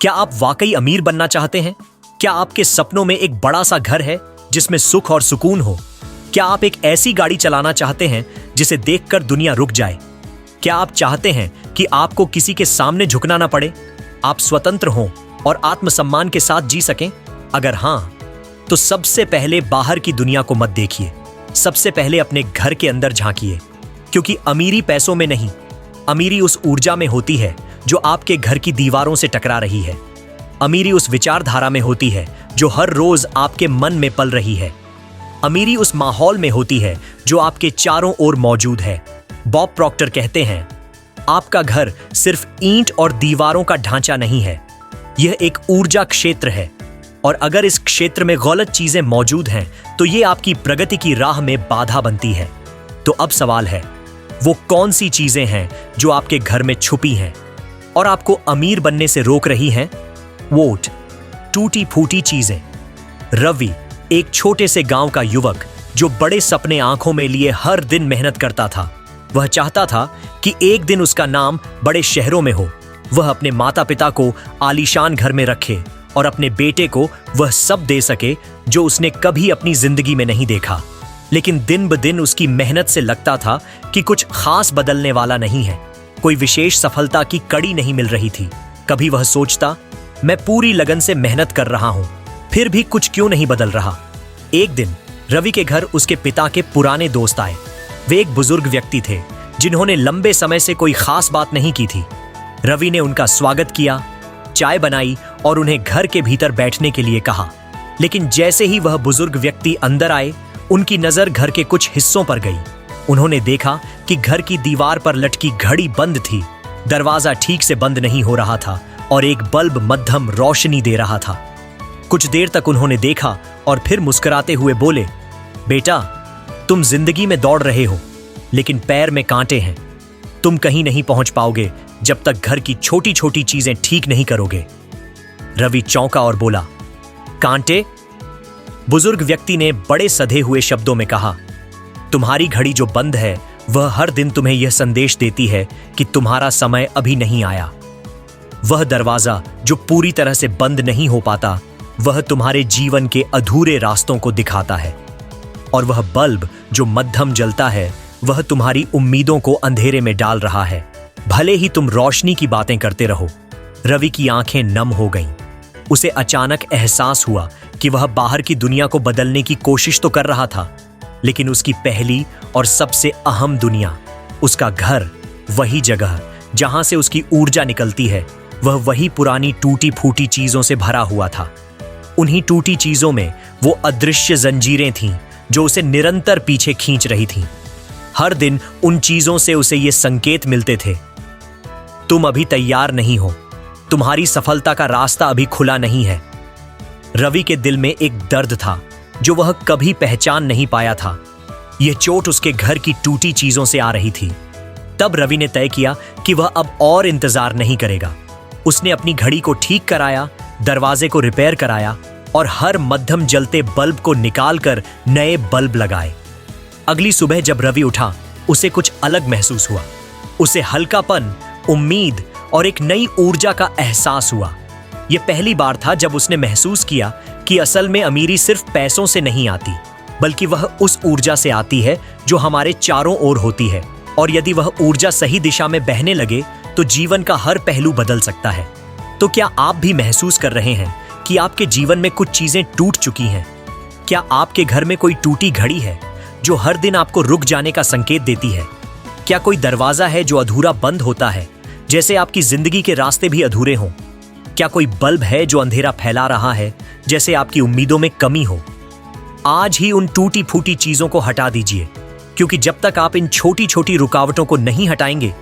क्या आप वाकई अमीर बनना चाहते हैं? क्या आपके सपनों में एक बड़ा सा घर है जिसमें सुख और सुकून हो? क्या आप एक ऐसी गाड़ी चलाना चाहते हैं जिसे देखकर दुनिया रुक जाए? क्या आप चाहते हैं कि आपको किसी के सामने झुकना ना पड़े, आप स्वतंत्र हों और आत्मसम्मान के साथ जी सकें? अगर हाँ, तो सबसे पहले बाहर की दुनिया को मत देखिए। सबसे पहले अपने घर के अंदर झांकिए, क्योंकि अमीरी पैसों में नहीं, अमीरी उस ऊर्जा में होती है जो आपके घर की दीवारों से टकरा रही है। अमीरी उस विचारधारा में होती है जो हर रोज आपके मन में पल रही है। अमीरी उस माहौल में होती है जो आपके चारों ओर मौजूद है। बॉब प्रॉक्टर कहते हैं, आपका घर सिर्फ ईंट और दीवारों का ढांचा नहीं है, यह एक ऊर्जा क्षेत्र है, और अगर इस क्षेत्र में गलत चीजें मौजूद हैं तो ये आपकी प्रगति की राह में बाधा बनती है। तो अब सवाल है, वो कौन सी चीजें हैं जो आपके घर में छुपी हैं और आपको अमीर बनने से रोक रही हैं? वोट, टूटी फूटी चीजें। रवि एक छोटे से गांव का युवक जो बड़े सपने आंखों में लिए हर दिन मेहनत करता था। वह चाहता था कि एक दिन उसका नाम बड़े शहरों में हो। वह अपने माता पिता को आलीशान घर में रखे और अपने बेटे को वह सब दे सके जो उसने कभी अपनी जिंदगी में नहीं देखा। लेकिन दिन ब दिन उसकी मेहनत से लगता था कि कुछ खास बदलने वाला नहीं है। कोई विशेष सफलता की कड़ी नहीं मिल रही थी। कभी वह सोचता, मैं पूरी लगन से मेहनत कर रहा हूं, फिर भी कुछ क्यों नहीं बदल रहा। एक दिन रवि के घर उसके पिता के पुराने दोस्त आए। वे एक बुजुर्ग व्यक्ति थे जिन्होंने लंबे समय से कोई खास बात नहीं की थी। रवि ने उनका स्वागत किया, चाय बनाई और उन्हें घर के भीतर बैठने के लिए कहा। लेकिन जैसे ही वह बुजुर्ग व्यक्ति अंदर आए, उनकी नजर घर के कुछ हिस्सों पर गई। उन्होंने देखा कि घर की दीवार पर लटकी घड़ी बंद थी, दरवाजा ठीक से बंद नहीं हो रहा था और एक बल्ब मध्यम रोशनी दे रहा था। कुछ देर तक उन्होंने देखा और फिर मुस्कुराते हुए बोले, बेटा, तुम जिंदगी में दौड़ रहे हो, लेकिन पैर में कांटे हैं। तुम कहीं नहीं पहुंच पाओगे जब तक घर की छोटी छोटी चीजें ठीक नहीं करोगे। रवि चौंका और बोला, कांटे? बुजुर्ग व्यक्ति ने बड़े सधे हुए शब्दों में कहा, तुम्हारी घड़ी जो बंद है वह हर दिन तुम्हें यह संदेश देती है कि तुम्हारा समय अभी नहीं आया। वह दरवाजा जो पूरी तरह से बंद नहीं हो पाता, वह तुम्हारे जीवन के अधूरे रास्तों को दिखाता है। और वह बल्ब जो मध्यम जलता है, वह तुम्हारी उम्मीदों को अंधेरे में डाल रहा है, भले ही तुम रोशनी की बातें करते रहो। रवि की आंखें नम हो गईं। उसे अचानक एहसास हुआ कि वह बाहर की दुनिया को बदलने की कोशिश तो कर रहा था, लेकिन उसकी पहली और सबसे अहम दुनिया, उसका घर, वही जगह जहां से उसकी ऊर्जा निकलती है, वह वही पुरानी टूटी फूटी चीजों से भरा हुआ था। उन्हीं टूटी चीजों में वो अदृश्य जंजीरें थीं जो उसे निरंतर पीछे खींच रही थीं। हर दिन उन चीजों से उसे ये संकेत मिलते थे, तुम अभी तैयार नहीं हो, तुम्हारी सफलता का रास्ता अभी खुला नहीं है। रवि के दिल में एक दर्द था जो वह कभी पहचान नहीं पाया था। यह चोट उसके घर की टूटी चीजों से आ रही थी। तब रवि ने तय किया कि वह अब और इंतजार नहीं करेगा। उसने अपनी घड़ी को ठीक कराया, दरवाजे को रिपेयर कराया और हर मध्यम जलते बल्ब को निकालकर नए बल्ब लगाए। अगली सुबह जब रवि उठा, उसे कुछ अलग महसूस हुआ। उसे हल्कापन, उम्मीद और एक नई ऊर्जा का एहसास हुआ। यह पहली बार था जब उसने महसूस किया कि असल में अमीरी सिर्फ पैसों से नहीं आती, बल्कि वह उस ऊर्जा से आती है जो हमारे चारों ओर होती है, और यदि वह ऊर्जा सही दिशा में बहने लगे तो जीवन का हर पहलू बदल सकता है। तो क्या आप भी महसूस कर रहे हैं कि आपके जीवन में कुछ चीजें टूट चुकी हैं? क्या आपके घर में कोई टूटी घड़ी है जो हर दिन आपको रुक जाने का संकेत देती है? क्या कोई दरवाजा है जो अधूरा बंद होता है, जैसे आपकी जिंदगी के रास्ते भी अधूरे हों? क्या कोई बल्ब है जो अंधेरा फैला रहा है, जैसे आपकी उम्मीदों में कमी हो? आज ही उन टूटी फूटी चीजों को हटा दीजिए, क्योंकि जब तक आप इन छोटी छोटी रुकावटों को नहीं हटाएंगे,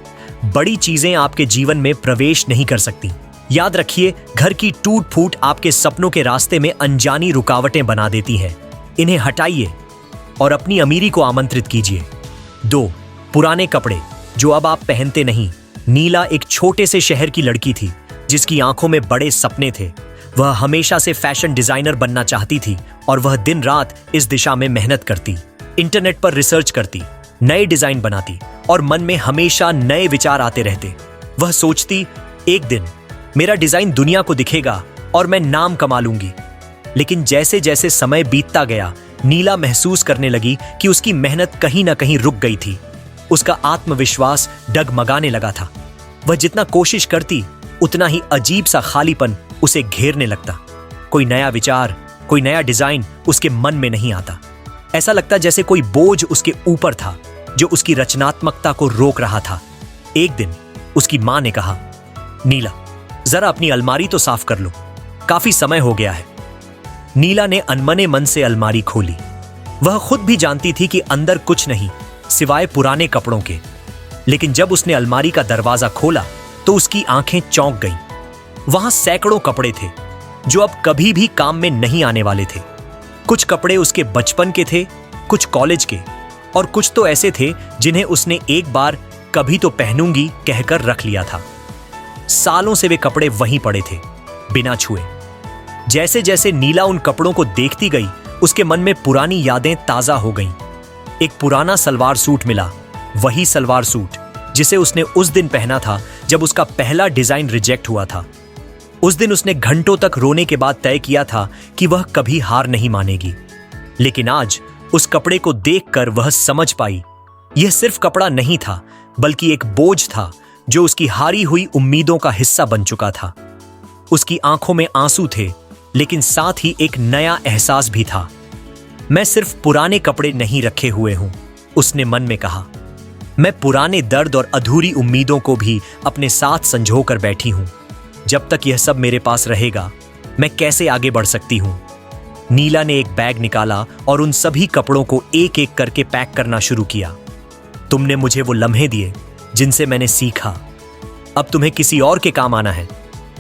बड़ी चीजें आपके जीवन में प्रवेश नहीं कर सकती। याद रखिए, घर की टूट फूट आपके सपनों के रास्ते में अनजानी रुकावटें बना देती हैं। इन्हें हटाइए और अपनी अमीरी को आमंत्रित कीजिए। 2. पुराने कपड़े जो अब आप पहनते नहीं। नीला एक छोटे से शहर की लड़की थी जिसकी आंखों में बड़े सपने थे। वह हमेशा से फैशन डिजाइनर बनना चाहती थी और वह दिन रात इस दिशा में मेहनत करती, इंटरनेट पर रिसर्च करती, नए डिजाइन बनाती और मन में हमेशा नए विचार आते रहते। वह सोचती, एक दिन मेरा डिजाइन दुनिया को दिखेगा और मैं नाम कमा लूंगी। लेकिन जैसे जैसे समय बीतता गया, नीला महसूस करने लगी कि उसकी मेहनत कहीं ना कहीं रुक गई थी। उसका आत्मविश्वास डगमगाने लगा था। वह जितना कोशिश करती, उतना ही अजीब सा खालीपन उसे घेरने लगता। कोई नया विचार, कोई नया डिजाइन उसके मन में नहीं आता। ऐसा लगता जैसे कोई बोझ उसके ऊपर था जो उसकी रचनात्मकता को रोक रहा था। एक दिन उसकी मां ने कहा, नीला, जरा अपनी अलमारी तो साफ कर लो, काफी समय हो गया है। नीला ने अनमने मन से अलमारी खोली। वह खुद भी जानती थी कि अंदर कुछ नहीं सिवाय पुराने कपड़ों के। लेकिन जब उसने अलमारी का दरवाजा खोला तो उसकी आंखें चौंक गईं। वहां सैकड़ों कपड़े थे जो अब कभी भी काम में नहीं आने वाले थे। कुछ कपड़े उसके बचपन के थे, कुछ कॉलेज के, और कुछ तो ऐसे थे जिन्हें उसने एक बार कभी तो पहनूंगी कहकर रख लिया था। सालों से वे कपड़े वहीं पड़े थे, बिना छुए। जैसे जैसे नीला उन कपड़ों को देखती गई, उसके मन में पुरानी यादें ताजा हो गईं। एक पुराना सलवार सूट मिला, वही सलवार सूट जिसे उसने उस दिन पहना था जब उसका पहला डिजाइन रिजेक्ट हुआ था। उस दिन उसने घंटों तक रोने के बाद तय किया था कि वह कभी हार नहीं मानेगी। लेकिन आज उस कपड़े को देखकर वह समझ पाई, यह सिर्फ कपड़ा नहीं था, बल्कि एक बोझ था जो उसकी हारी हुई उम्मीदों का हिस्सा बन चुका था। उसकी आंखों में आंसू थे, लेकिन साथ ही एक नया एहसास भी था। मैं सिर्फ पुराने कपड़े नहीं रखे हुए हूं, उसने मन में कहा। मैं पुराने दर्द और अधूरी उम्मीदों को भी अपने साथ संजो कर बैठी हूं। जब तक यह सब मेरे पास रहेगा, मैं कैसे आगे बढ़ सकती हूं? नीला ने एक बैग निकाला और उन सभी कपड़ों को एक एक करके पैक करना शुरू किया। तुमने मुझे वो लम्हे दिए जिनसे मैंने सीखा। अब तुम्हें किसी और के काम आना है,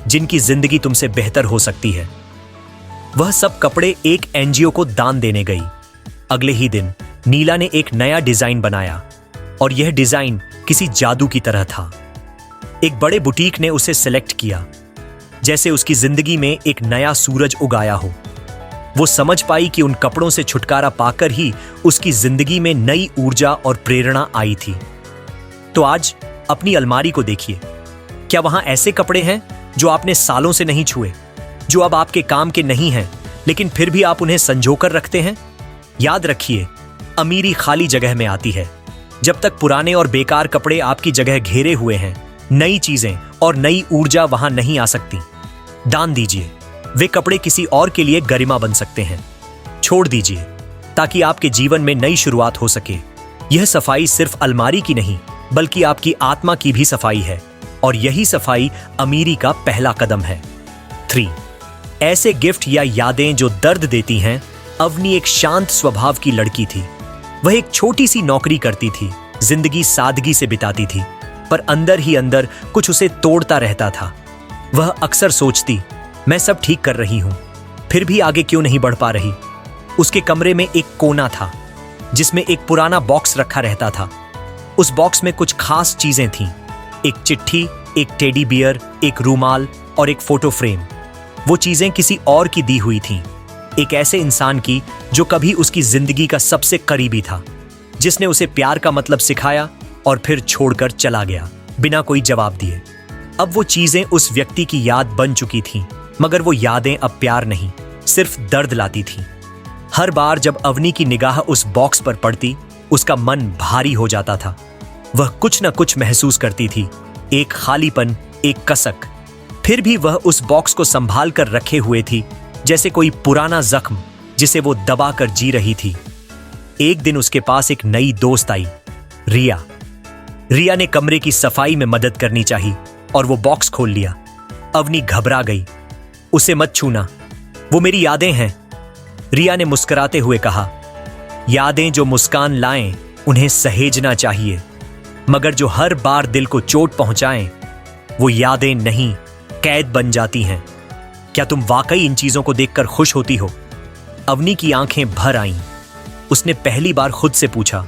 जिनकी जिंदगी तुमसे बेहतर हो सकती है। वह सब कपड़े एक एनजीओ को दान देने गई। अगले ही दिन नीला ने एक नया डिजाइन बनाया, और यह डिजाइन किसी जादू की तरह था। एक बड़े बुटीक ने उसे सिलेक्ट किया, जैसे उसकी जिंदगी में एक नया सूरज उगाया हो। वो समझ पाई कि उन कपड़ों से छुटकारा पाकर ही उसकी जिंदगी में नई ऊर्जा और प्रेरणा आई थी। तो आज अपनी अलमारी को देखिए। क्या वहां ऐसे कपड़े हैं जो आपने सालों से नहीं छुए, जो अब आपके काम के नहीं हैं, लेकिन फिर भी आप उन्हें संजोकर रखते हैं? याद रखिए, अमीरी खाली जगह में आती है। जब तक पुराने और बेकार कपड़े आपकी जगह घेरे हुए हैं, नई चीजें और नई ऊर्जा वहां नहीं आ सकती। दान दीजिए, वे कपड़े किसी और के लिए गरिमा बन सकते हैं। छोड़ दीजिए, ताकि आपके जीवन में नई शुरुआत हो सके। यह सफाई सिर्फ अलमारी की नहीं, बल्कि आपकी आत्मा की भी सफाई है, और यही सफाई अमीरी का पहला कदम है। 3. ऐसे गिफ्ट या यादें जो दर्द देती हैं। अवनी एक शांत स्वभाव की लड़की थी। वह एक छोटी सी नौकरी करती थी, जिंदगी सादगी से बिताती थी, पर अंदर ही अंदर कुछ उसे तोड़ता रहता था। वह अक्सर सोचती, मैं सब ठीक कर रही हूं, फिर भी आगे क्यों नहीं बढ़ पा रही। उसके कमरे में एक कोना था जिसमें एक पुराना बॉक्स रखा रहता था। उस बॉक्स में कुछ खास चीजें थीं। एक चिट्ठी, एक टेडी बियर, एक रूमाल और एक फोटो फ्रेम। वो चीजें किसी और की दी हुई थीं, एक ऐसे इंसान की जो कभी उसकी जिंदगी का सबसे करीबी था, जिसने उसे प्यार का मतलब सिखाया और फिर छोड़कर चला गया बिना कोई जवाब दिए। अब वो चीजें उस व्यक्ति की याद बन चुकी थीं, मगर वो यादें अब प्यार नहीं, सिर्फ दर्द लाती थीं। हर बार जब अवनी की निगाह उस बॉक्स पर पड़ती, उसका मन भारी हो जाता था। वह कुछ न कुछ महसूस करती थी, एक खालीपन, एक कसक। फिर भी वह उस बॉक्स को संभाल कर रखे हुए थी, जैसे कोई पुराना जख्म जिसे वो दबा कर जी रही थी। एक दिन उसके पास एक नई दोस्त आई, रिया। रिया ने कमरे की सफाई में मदद करनी चाहिए और वो बॉक्स खोल लिया। अवनी घबरा गई। उसे मत छूना, वो मेरी यादें हैं, रिया ने मुस्कुराते हुए कहा। यादें जो मुस्कान लाएं, उन्हें सहेजना चाहिए, मगर जो हर बार दिल को चोट पहुंचाएं, वो यादें नहीं, कैद बन जाती हैं। क्या तुम वाकई इन चीजों को देखकर खुश होती हो? अवनी की आंखें भर आईं। उसने पहली बार खुद से पूछा,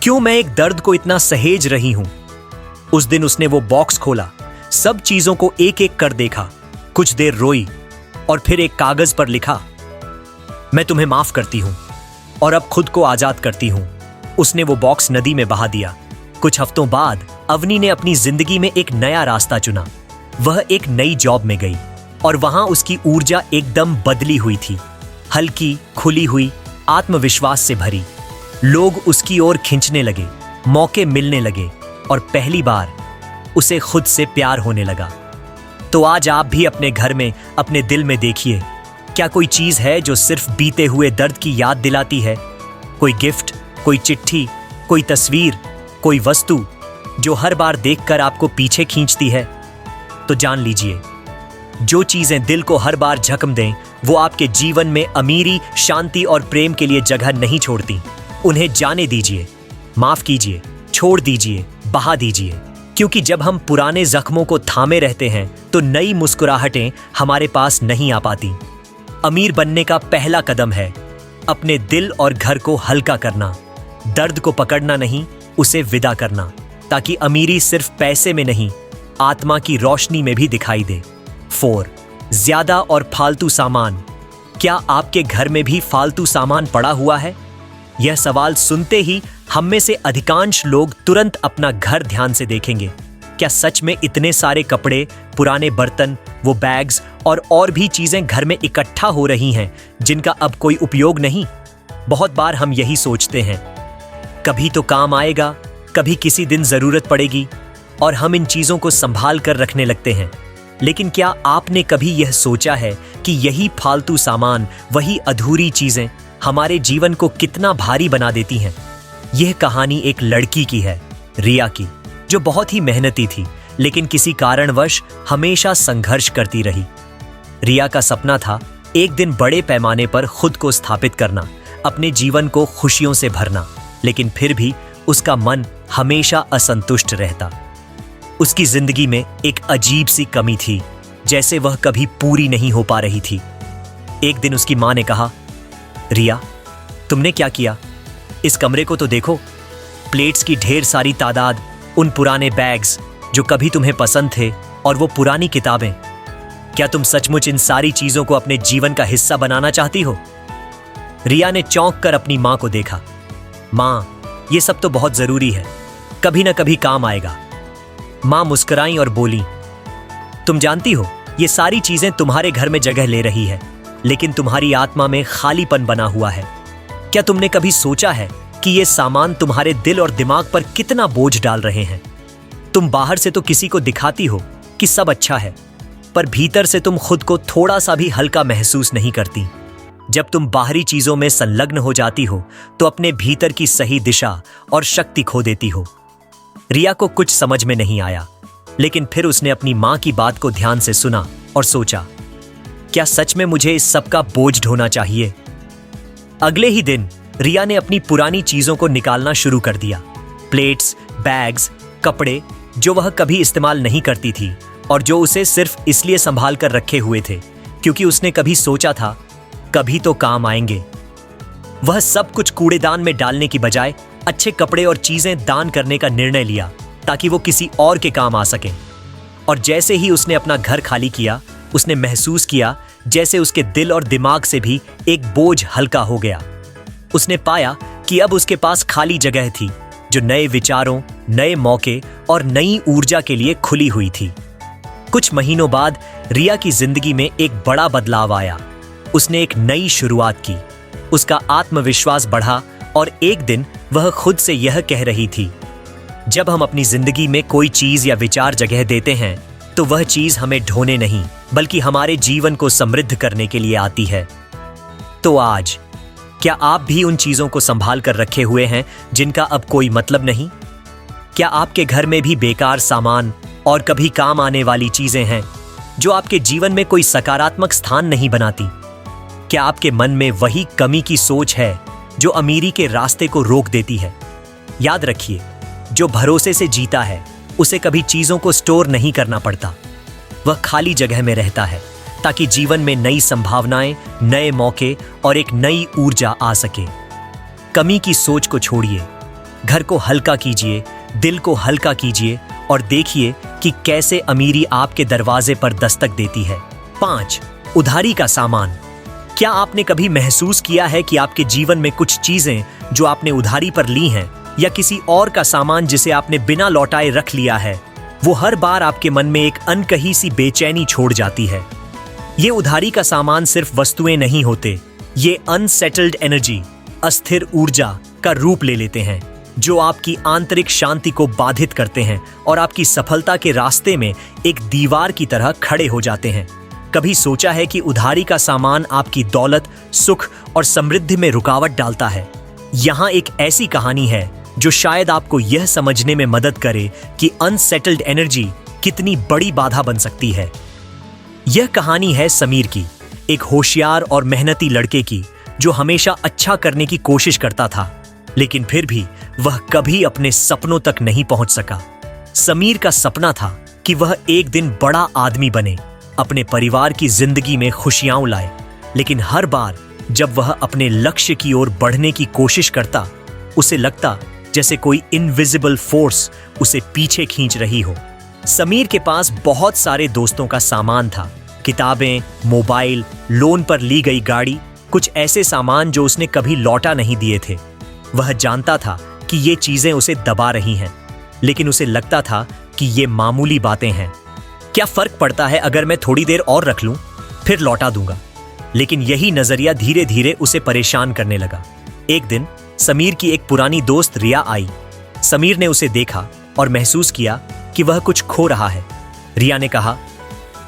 क्यों मैं एक दर्द को इतना सहेज रही हूं? उस दिन उसने वो बॉक्स खोला, सब चीजों को एक एक कर देखा, कुछ देर रोई और फिर एक कागज पर लिखा, मैं तुम्हें माफ करती हूं और अब खुद को आजाद करती हूं। उसने वो बॉक्स नदी में बहा दिया। कुछ हफ्तों बाद अवनी ने अपनी जिंदगी में एक नया रास्ता चुना। वह एक नई जॉब में गई और वहां उसकी ऊर्जा एकदम बदली हुई थी, हल्की, खुली हुई, आत्मविश्वास से भरी। लोग उसकी ओर खींचने लगे, मौके मिलने लगे और पहली बार उसे खुद से प्यार होने लगा। तो आज आप भी अपने घर में, अपने दिल में देखिए, क्या कोई चीज है जो सिर्फ बीते हुए दर्द की याद दिलाती है? कोई गिफ्ट, कोई चिट्ठी, कोई तस्वीर, कोई वस्तु जो हर बार देखकर आपको पीछे खींचती है? तो जान लीजिए, जो चीजें दिल को हर बार झकम दें, वो आपके जीवन में अमीरी, शांति और प्रेम के लिए जगह नहीं छोड़ती। उन्हें जाने दीजिए, माफ कीजिए, छोड़ दीजिए, बहा दीजिए। क्योंकि जब हम पुराने जख्मों को थामे रहते हैं तो नई मुस्कुराहटें हमारे पास नहीं आ पाती। अमीर बनने का पहला कदम है अपने दिल और घर को हल्का करना, दर्द को पकड़ना नहीं, उसे विदा करना, ताकि अमीरी सिर्फ पैसे में नहीं, आत्मा की रोशनी में भी दिखाई दे। 4. ज्यादा और फालतू सामान। क्या आपके घर में भी फालतू सामान पड़ा हुआ है? यह सवाल सुनते ही हम में से अधिकांश लोग तुरंत अपना घर ध्यान से देखेंगे। क्या सच में इतने सारे कपड़े, पुराने बर्तन, वो बैग्स और भी चीजें घर में इकट्ठा हो रही हैं जिनका अब कोई उपयोग नहीं? बहुत बार हम यही सोचते हैं, कभी तो काम आएगा, कभी किसी दिन जरूरत पड़ेगी, और हम इन चीजों को संभाल कर रखने लगते हैं। लेकिन क्या आपने कभी यह सोचा है कि यही फालतू सामान, वही अधूरी चीजें हमारे जीवन को कितना भारी बना देती हैं? यह कहानी एक लड़की की है, रिया की, जो बहुत ही मेहनती थी लेकिन किसी कारणवश हमेशा संघर्ष करती रही। रिया का सपना था एक दिन बड़े पैमाने पर खुद को स्थापित करना, अपने जीवन को खुशियों से भरना, लेकिन फिर भी उसका मन हमेशा असंतुष्ट रहता। उसकी जिंदगी में एक अजीब सी कमी थी, जैसे वह कभी पूरी नहीं हो पा रही थी। एक दिन उसकी मां ने कहा, रिया, तुमने क्या किया? इस कमरे को तो देखो, प्लेट्स की ढेर सारी तादाद, उन पुराने बैग्स जो कभी तुम्हें पसंद थे, और वो पुरानी किताबें। क्या तुम सचमुच इन सारी चीजों को अपने जीवन का हिस्सा बनाना चाहती हो? रिया ने चौंक कर अपनी मां को देखा। मां, ये सब तो बहुत जरूरी है, कभी ना कभी काम आएगा। मां मुस्कुराई और बोली, तुम जानती हो, ये सारी चीजें तुम्हारे घर में जगह ले रही है, लेकिन तुम्हारी आत्मा में खालीपन बना हुआ है। क्या तुमने कभी सोचा है कि ये सामान तुम्हारे दिल और दिमाग पर कितना बोझ डाल रहे हैं? तुम बाहर से तो किसी को दिखाती हो कि सब अच्छा है, पर भीतर से तुम खुद को थोड़ा सा भी हल्का महसूस नहीं करती। जब तुम बाहरी चीजों में संलग्न हो जाती हो तो अपने भीतर की सही दिशा और शक्ति खो देती हो। रिया को कुछ समझ में नहीं आया, लेकिन फिर उसने अपनी मां की बात को ध्यान से सुना और सोचा, क्या सच में मुझे इस सब का बोझ ढोना चाहिए? अगले ही दिन रिया ने अपनी पुरानी चीजों को निकालना शुरू कर दिया। प्लेट्स, बैग्स, कपड़े जो वह कभी इस्तेमाल नहीं करती थी और जो उसे सिर्फ इसलिए संभाल कर रखे हुए थे क्योंकि उसने कभी सोचा था, कभी तो काम आएंगे। वह सब कुछ कूड़ेदान में डालने की बजाय अच्छे कपड़े और चीजें दान करने का निर्णय लिया ताकि वो किसी और के काम आ सकें। और जैसे ही उसने अपना घर खाली किया, उसने महसूस किया जैसे उसके दिल और दिमाग से भी एक बोझ हल्का हो गया। उसने पाया कि अब उसके पास खाली जगह थी जो नए विचारों, नए मौके और नई ऊर्जा के लिए खुली हुई थी। कुछ महीनों बाद रिया की जिंदगी में एक बड़ा बदलाव आया। उसने एक नई शुरुआत की, उसका आत्मविश्वास बढ़ा और एक दिन वह खुद से यह कह रही थी, जब हम अपनी जिंदगी में कोई चीज या विचार जगह देते हैं तो वह चीज हमें ढोने नहीं बल्कि हमारे जीवन को समृद्ध करने के लिए आती है। तो आज क्या आप भी उन चीजों को संभाल कर रखे हुए हैं जिनका अब कोई मतलब नहीं? क्या आपके घर में भी बेकार सामान और कभी काम आने वाली चीजें हैं जो आपके जीवन में कोई सकारात्मक स्थान नहीं बनाती? क्या आपके मन में वही कमी की सोच है जो अमीरी के रास्ते को रोक देती है? याद रखिए, जो भरोसे से जीता है उसे कभी चीजों को स्टोर नहीं करना पड़ता। वह खाली जगह में रहता है ताकि जीवन में नई संभावनाएं, नए मौके और एक नई ऊर्जा आ सके। कमी की सोच को छोड़िए, घर को हल्का कीजिए, दिल को हल्का कीजिए और देखिए कि कैसे अमीरी आपके दरवाजे पर दस्तक देती है। 5. उधारी का सामान। क्या आपने कभी महसूस किया है कि आपके जीवन में कुछ चीजें जो आपने उधारी पर ली हैं या किसी और का सामान जिसे आपने बिना लौटाए रख लिया है, वो हर बार आपके मन में एक अनकही सी बेचैनी छोड़ जाती है। ये उधारी का सामान सिर्फ वस्तुएं नहीं होते, ये अनसेटल्ड एनर्जी, अस्थिर ऊर्जा का रूप ले लेते हैं जो आपकी आंतरिक शांति को बाधित करते हैं और आपकी सफलता के रास्ते में एक दीवार की तरह खड़े हो जाते हैं। कभी सोचा है कि उधारी का सामान आपकी दौलत, सुख और समृद्धि में रुकावट डालता है? यहाँ एक ऐसी कहानी है जो शायद आपको यह समझने में मदद करे कि अनसेटल्ड एनर्जी कितनी बड़ी बाधा बन सकती है। यह कहानी है समीर की, एक होशियार और मेहनती लड़के की जो हमेशा अच्छा करने की कोशिश करता था, लेकिन फिर भी वह कभी अपने सपनों तक नहीं पहुंच सका। समीर का सपना था कि वह एक दिन बड़ा आदमी बने, अपने परिवार की जिंदगी में खुशियां लाए, लेकिन हर बार जब वह अपने लक्ष्य की ओर बढ़ने की कोशिश करता, उसे लगता जैसे कोई इनविजिबल फोर्स उसे पीछे खींच रही हो। समीर के पास बहुत सारे दोस्तों का सामान था, किताबें, मोबाइल, लोन पर ली गई गाड़ी, कुछ ऐसे सामान जो उसने कभी लौटा नहीं दिए थे। वह जानता था कि ये चीजें उसे दबा रही हैं, लेकिन उसे लगता था कि ये मामूली बातें हैं। क्या फर्क पड़ता है अगर मैं थोड़ी देर और रख लूं, फिर लौटा दूंगा। लेकिन यही नजरिया धीरे धीरे उसे परेशान करने लगा। एक दिन समीर की एक पुरानी दोस्त रिया आई। समीर ने उसे देखा और महसूस किया कि वह कुछ खो रहा है। रिया ने कहा,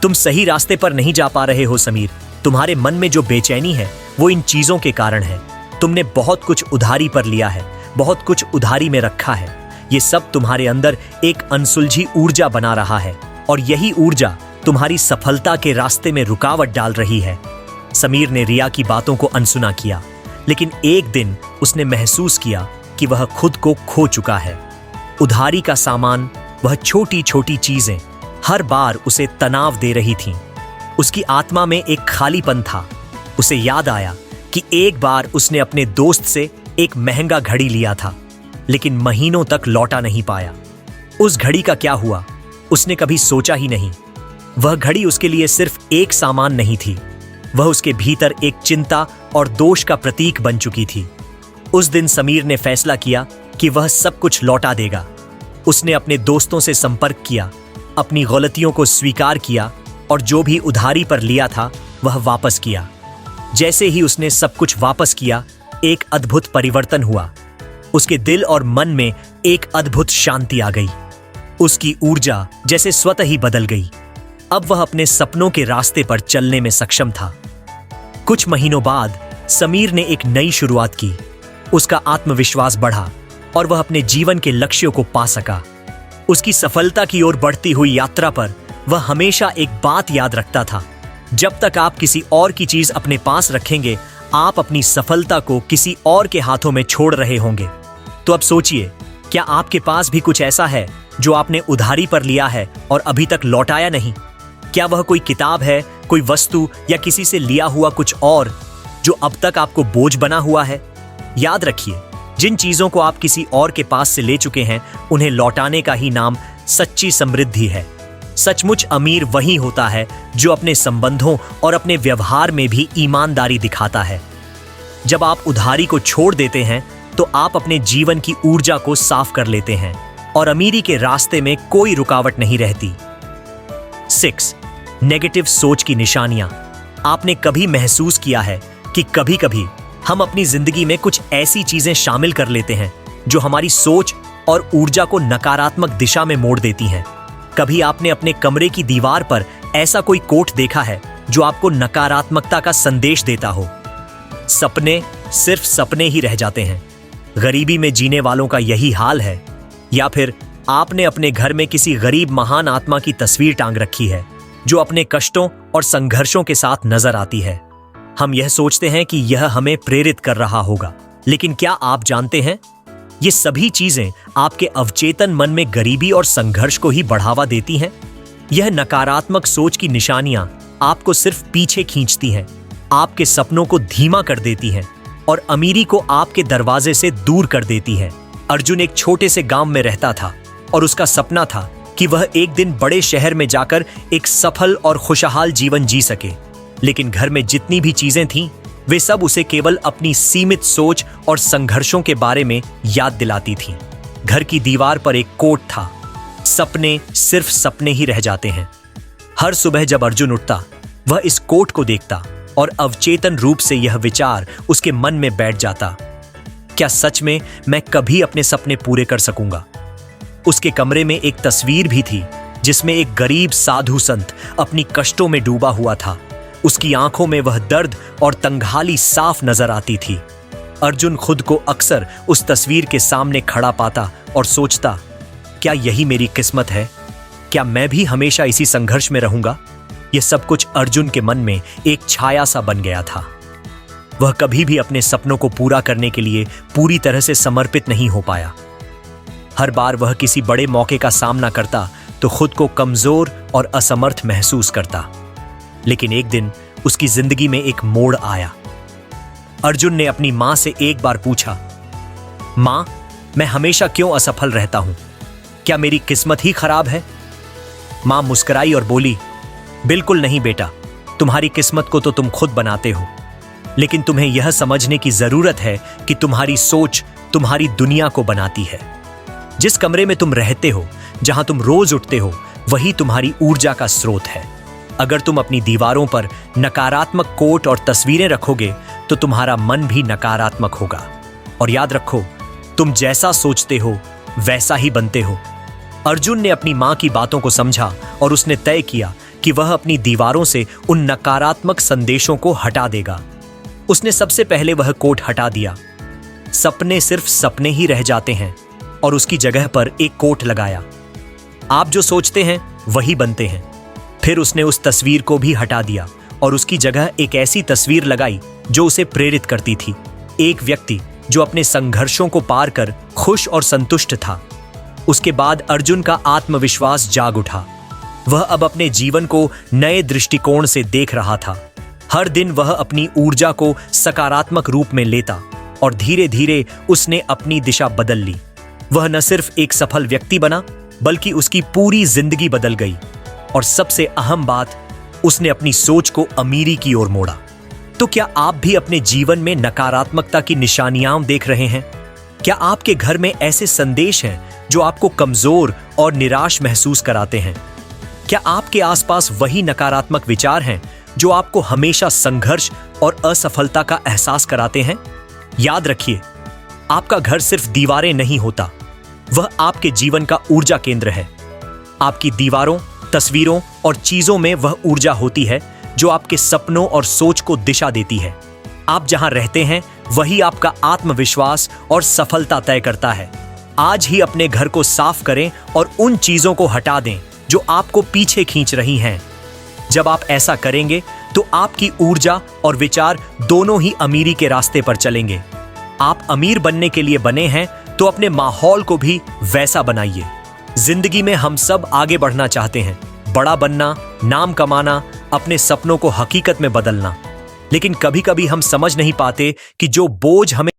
तुम सही रास्ते पर नहीं जा पा रहे हो समीर। तुम्हारे मन में जो बेचैनी है वो इन चीजों के कारण है। तुमने बहुत कुछ उधारी पर लिया है, बहुत कुछ उधारी में रखा है। ये सब तुम्हारे अंदर एक अनसुलझी ऊर्जा बना रहा है और यही ऊर्जा तुम्हारी सफलता के रास्ते में रुकावट डाल रही है। समीर ने रिया की बातों को अनसुना किया, लेकिन एक दिन उसने महसूस किया कि वह खुद को खो चुका है। उधारी का सामान, वह छोटी छोटी चीजें हर बार उसे तनाव दे रही थीं। उसकी आत्मा में एक खालीपन था। उसे याद आया कि एक बार उसने अपने दोस्त से एक महंगा घड़ी लिया था, लेकिन महीनों तक लौटा नहीं पाया। उस घड़ी का क्या हुआ, उसने कभी सोचा ही नहीं। वह घड़ी उसके लिए सिर्फ एक सामान नहीं थी, वह उसके भीतर एक चिंता और दोष का प्रतीक बन चुकी थी। उस दिन समीर ने फैसला किया कि वह सब कुछ लौटा देगा। उसने अपने दोस्तों से संपर्क किया, अपनी गलतियों को स्वीकार किया और जो भी उधारी पर लिया था वह वापस किया। जैसे ही उसने सब कुछ वापस किया, एक अद्भुत परिवर्तन हुआ। उसके दिल और मन में एक अद्भुत शांति आ गई। उसकी ऊर्जा जैसे स्वतः ही बदल गई। अब वह अपने सपनों के रास्ते पर चलने में सक्षम था। कुछ महीनों बाद समीर ने एक नई शुरुआत की। उसका आत्मविश्वास बढ़ा और वह अपने जीवन के लक्ष्यों को पा सका। उसकी सफलता की ओर बढ़ती हुई यात्रा पर वह हमेशा एक बात याद रखता था, जब तक आप किसी और की चीज अपने पास रखेंगे, आप अपनी सफलता को किसी और के हाथों में छोड़ रहे होंगे। तो अब सोचिए, क्या आपके पास भी कुछ ऐसा है जो आपने उधारी पर लिया है और अभी तक लौटाया नहीं? क्या वह कोई किताब है, कोई वस्तु या किसी से लिया हुआ कुछ और जो अब तक आपको बोझ बना हुआ है? याद रखिए, जिन चीजों को आप किसी और के पास से ले चुके हैं, उन्हें लौटाने का ही नाम सच्ची समृद्धि है। सचमुच अमीर वही होता है जो अपने संबंधों और अपने व्यवहार में भी ईमानदारी दिखाता है। जब आप उधारी को छोड़ देते हैं तो आप अपने जीवन की ऊर्जा को साफ कर लेते हैं और अमीरी के रास्ते में कोई रुकावट नहीं रहती। 6. नेगेटिव सोच की निशानियां। आपने कभी महसूस किया है कि कभी-कभी हम अपनी जिंदगी में कुछ ऐसी चीजें शामिल कर लेते हैं जो हमारी सोच और ऊर्जा को नकारात्मक दिशा में मोड़ देती हैं। कभी आपने अपने कमरे की दीवार पर ऐसा कोई कोट देखा है जो आपको नकारात्मकता का संदेश देता हो? सपने सिर्फ सपने ही रह जाते हैं। गरीबी में जीने वालों का यही हाल है। या फिर आपने अपने घर में किसी गरीब महान आत्मा की तस्वीर टांग रखी है जो अपने कष्टों और संघर्षों के साथ नजर आती है। हम यह सोचते हैं कि यह हमें प्रेरित कर रहा होगा, लेकिन क्या आप जानते हैं, ये सभी चीजें आपके अवचेतन मन में गरीबी और संघर्ष को ही बढ़ावा देती हैं। यह नकारात्मक सोच की निशानियां आपको सिर्फ पीछे खींचती हैं, आपके सपनों को धीमा कर देती हैं और अमीरी को आपके दरवाजे से दूर कर देती हैं। अर्जुन एक छोटे से गांव में रहता था और उसका सपना था कि वह एक दिन बड़े शहर में जाकर एक सफल और खुशहाल जीवन जी सके। लेकिन घर में जितनी भी चीजें थीं, वे सब उसे केवल अपनी सीमित सोच और संघर्षों के बारे में याद दिलाती थीं। घर की दीवार पर एक कोट था, सपने सिर्फ सपने ही रह जाते हैं। हर सुबह जब अर्जुन उठता, वह इस कोट को देखता और अवचेतन रूप से यह विचार उसके मन में बैठ जाता, क्या सच में मैं कभी अपने सपने पूरे कर सकूंगा? उसके कमरे में एक तस्वीर भी थी जिसमें एक गरीब साधु संत अपनी कष्टों में डूबा हुआ था। उसकी आंखों में वह दर्द और तंगहाली साफ नजर आती थी। अर्जुन खुद को अक्सर उस तस्वीर के सामने खड़ा पाता और सोचता, क्या यही मेरी किस्मत है? क्या मैं भी हमेशा इसी संघर्ष में रहूंगा? यह सब कुछ अर्जुन के मन में एक छाया सा बन गया था। वह कभी भी अपने सपनों को पूरा करने के लिए पूरी तरह से समर्पित नहीं हो पाया। हर बार वह किसी बड़े मौके का सामना करता तो खुद को कमजोर और असमर्थ महसूस करता। लेकिन एक दिन उसकी जिंदगी में एक मोड़ आया। अर्जुन ने अपनी मां से एक बार पूछा, मां, मैं हमेशा क्यों असफल रहता हूं? क्या मेरी किस्मत ही खराब है? मां मुस्कुराई और बोली, बिल्कुल नहीं बेटा, तुम्हारी किस्मत को तो तुम खुद बनाते हो, लेकिन तुम्हें यह समझने की जरूरत है कि तुम्हारी सोच तुम्हारी दुनिया को बनाती है। जिस कमरे में तुम रहते हो, जहां तुम रोज उठते हो, वही तुम्हारी ऊर्जा का स्रोत है। अगर तुम अपनी दीवारों पर नकारात्मक कोट और तस्वीरें रखोगे तो तुम्हारा मन भी नकारात्मक होगा। और याद रखो, तुम जैसा सोचते हो वैसा ही बनते हो। अर्जुन ने अपनी मां की बातों को समझा और उसने तय किया कि वह अपनी दीवारों से उन नकारात्मक संदेशों को हटा देगा। उसने सबसे पहले वह कोट हटा दिया, सपने सिर्फ सपने ही रह जाते हैं, और उसकी जगह पर एक कोट लगाया, आप जो सोचते हैं वही बनते हैं। फिर उसने उस तस्वीर को भी हटा दिया और उसकी जगह एक ऐसी तस्वीर लगाई जो उसे प्रेरित करती थी। एक व्यक्ति जो अपने संघर्षों को पार कर खुश और संतुष्ट था। उसके बाद अर्जुन का आत्मविश्वास जाग उठा। वह अब अपने जीवन को नए दृष्टिकोण से देख रहा था। हर दिन वह अपनी ऊर्जा को सकारात्मक रूप में लेता और धीरे धीरे उसने अपनी दिशा बदल ली। वह न सिर्फ एक सफल व्यक्ति बना, बल्कि उसकी पूरी जिंदगी बदल गई। और सबसे अहम बात, उसने अपनी सोच को अमीरी की ओर मोड़ा। तो क्या आप भी अपने जीवन में नकारात्मकता की निशानियां देख रहे हैं? क्या आपके घर में ऐसे संदेश हैं जो आपको कमजोर और निराश महसूस कराते हैं? क्या आपके आसपास वही नकारात्मक विचार हैं जो आपको हमेशा संघर्ष और असफलता का एहसास कराते हैं? याद रखिए, आपका घर सिर्फ दीवारें नहीं होता, वह आपके जीवन का ऊर्जा केंद्र है। आपकी दीवारों, तस्वीरों और चीजों में वह ऊर्जा होती है जो आपके सपनों और सोच को दिशा देती है। आप जहां रहते हैं वही आपका आत्मविश्वास और सफलता तय करता है। आज ही अपने घर को साफ करें और उन चीजों को हटा दें जो आपको पीछे खींच रही हैं। जब आप ऐसा करेंगे तो आपकी ऊर्जा और विचार दोनों ही अमीरी के रास्ते पर चलेंगे। आप अमीर बनने के लिए बने हैं तो अपने माहौल को भी वैसा बनाइए। जिंदगी में हम सब आगे बढ़ना चाहते हैं, बड़ा बनना, नाम कमाना, अपने सपनों को हकीकत में बदलना। लेकिन कभी कभी हम समझ नहीं पाते कि जो बोझ हमें